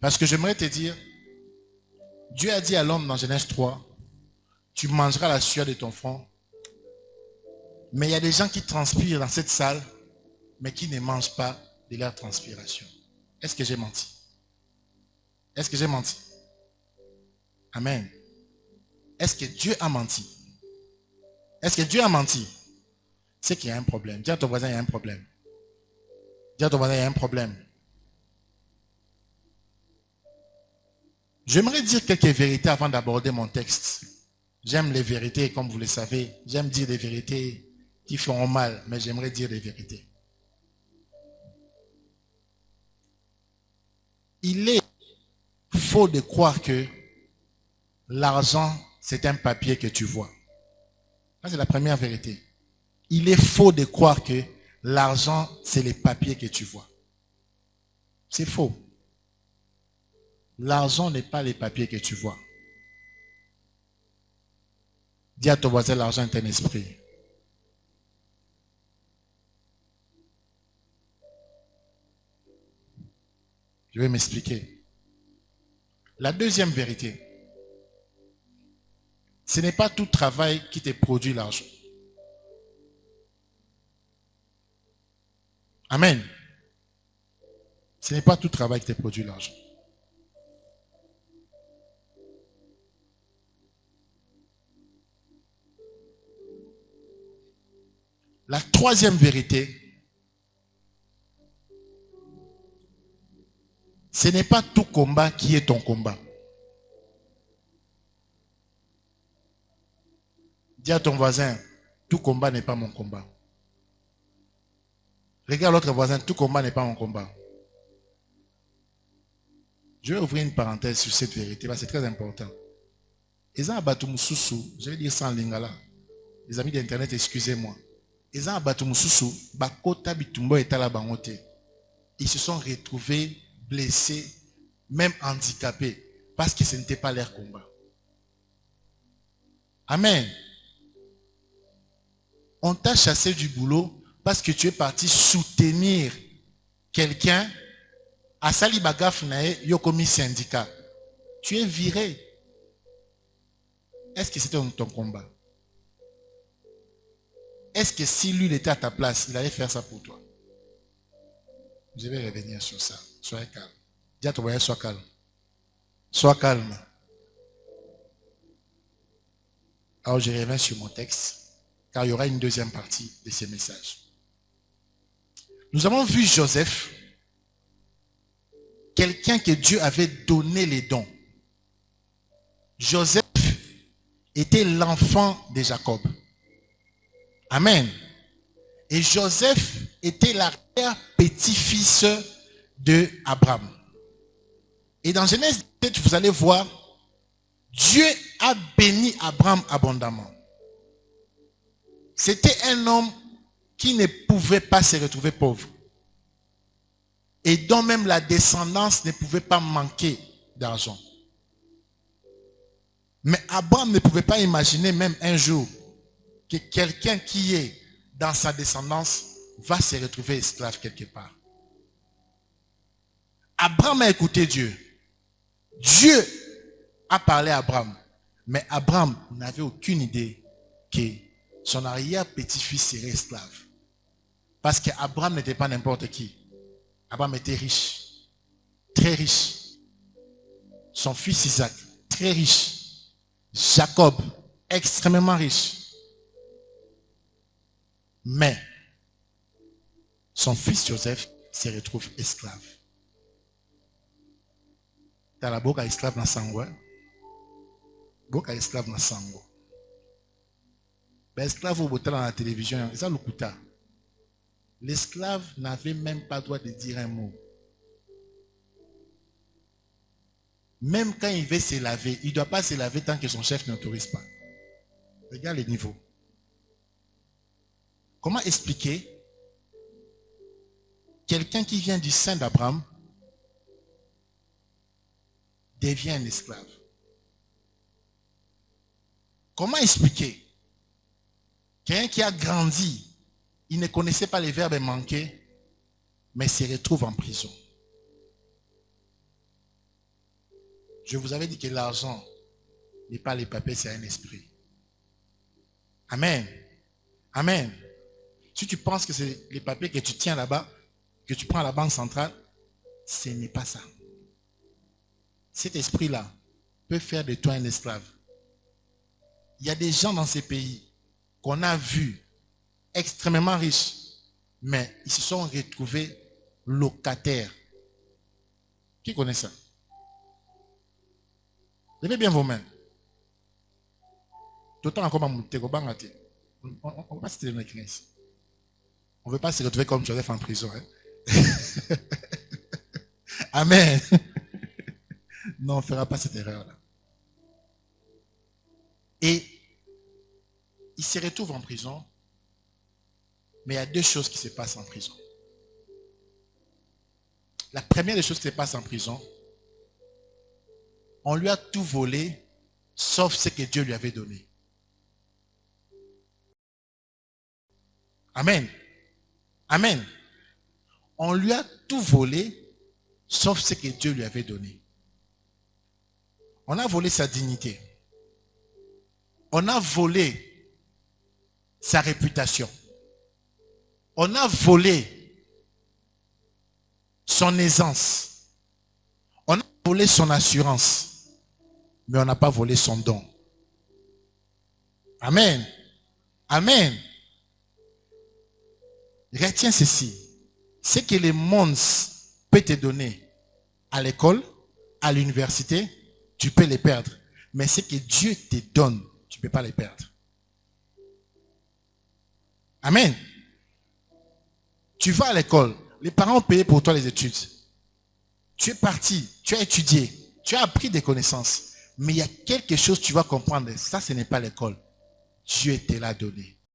Parce que j'aimerais te dire, Dieu a dit à l'homme dans Genèse 3, tu mangeras la sueur de ton front. Mais il y a des gens qui transpirent dans cette salle, mais qui ne mangent pas de leur transpiration. Est-ce que j'ai menti? Est-ce que j'ai menti? Amen. Est-ce que Dieu a menti? Est-ce que Dieu a menti? C'est qu'il y a un problème. Dis à ton voisin, il y a un problème. Dis à ton voisin, il y a un problème. J'aimerais dire quelques vérités avant d'aborder mon texte. J'aime les vérités, comme vous le savez. J'aime dire des vérités qui feront mal, mais j'aimerais dire des vérités. Il est faux de croire que l'argent, c'est un papier que tu vois. Ça, c'est la première vérité. Il est faux de croire que l'argent, c'est les papiers que tu vois. C'est faux. L'argent n'est pas les papiers que tu vois. Dis à ton voisin, l'argent est un esprit. Je vais m'expliquer. La deuxième vérité, ce n'est pas tout travail qui te produit l'argent. Amen. Ce n'est pas tout travail qui te produit l'argent. La troisième vérité, ce n'est pas tout combat qui est ton combat. Dis à ton voisin, tout combat n'est pas mon combat. Regarde l'autre voisin, tout combat n'est pas mon combat. Je vais ouvrir une parenthèse sur cette vérité, parce que c'est très important. Ils ont abattu Moussousou, je vais dire ça en lingala. Les amis d'internet, excusez-moi. Ils ont abattu Moussousou, Bakota Bitumbo et Talabangote. Ils se sont retrouvés blessés, même handicapés, parce que ce n'était pas leur combat. Amen. On t'a chassé du boulot parce que tu es parti soutenir quelqu'un à Salibagafnae Yokomi syndicat. Tu es viré. Est-ce que c'était ton combat? Est-ce que si lui était à ta place, il allait faire ça pour toi? Je vais revenir sur ça. Soyez calme. Dis à ton voyage, sois calme. Sois calme. Alors je reviens sur mon texte, car il y aura une deuxième partie de ces messages. Nous avons vu Joseph, quelqu'un que Dieu avait donné les dons. Joseph était l'enfant de Jacob. Amen. Et Joseph était l'arrière-petit-fils de Abraham. Et dans Genèse 17, vous allez voir, Dieu a béni Abraham abondamment. C'était un homme qui ne pouvait pas se retrouver pauvre. Et dont même la descendance ne pouvait pas manquer d'argent. Mais Abraham ne pouvait pas imaginer même un jour que quelqu'un qui est dans sa descendance va se retrouver esclave quelque part. Abraham a écouté Dieu. Dieu a parlé à Abraham. Mais Abraham n'avait aucune idée que son arrière-petit-fils serait esclave. Parce qu'Abraham n'était pas n'importe qui. Abraham était riche. Très riche. Son fils Isaac, très riche. Jacob, extrêmement riche. Mais son fils Joseph se retrouve esclave. T'as la boca esclave dans sango. Boca esclave dans sango. Ben esclave au bout dans la télévision, c'est ça le kuta. L'esclave n'avait même pas le droit de dire un mot. Même quand il veut se laver, il ne doit pas se laver tant que son chef n'autorise pas. Regarde les niveaux. Comment expliquer quelqu'un qui vient du sein d'Abraham devient un esclave? Comment expliquer quelqu'un qui a grandi, il ne connaissait pas les verbes manqués, mais se retrouve en prison? Je vous avais dit que l'argent n'est pas les papiers, c'est un esprit. Amen. Amen. Si tu penses que c'est les papiers que tu tiens là-bas, que tu prends à la banque centrale, ce n'est pas ça. Cet esprit-là peut faire de toi un esclave. Il y a des gens dans ces pays qu'on a vus extrêmement riches, mais ils se sont retrouvés locataires. Qui connaît ça? Levez bien vos mains. Tout le temps encore, on ne veut pas se tenir ici. On ne veut pas se retrouver comme Joseph en prison. Hein? Amen. Non, on ne fera pas cette erreur-là. Et il se retrouve en prison, mais il y a deux choses qui se passent en prison. La première des choses qui se passe en prison, on lui a tout volé, sauf ce que Dieu lui avait donné. Amen. Amen. On lui a tout volé, sauf ce que Dieu lui avait donné. On a volé sa dignité. On a volé sa réputation. On a volé son aisance. On a volé son assurance. Mais on n'a pas volé son don. Amen. Amen. Retiens ceci. Ce que le monde peut te donner à l'école, à l'université, tu peux les perdre. Mais ce que Dieu te donne, tu ne peux pas les perdre. Amen. Tu vas à l'école, les parents ont payé pour toi les études. Tu es parti, tu as étudié, tu as appris des connaissances. Mais il y a quelque chose que tu vas comprendre. Ça, ce n'est pas l'école. Dieu te l'a donné.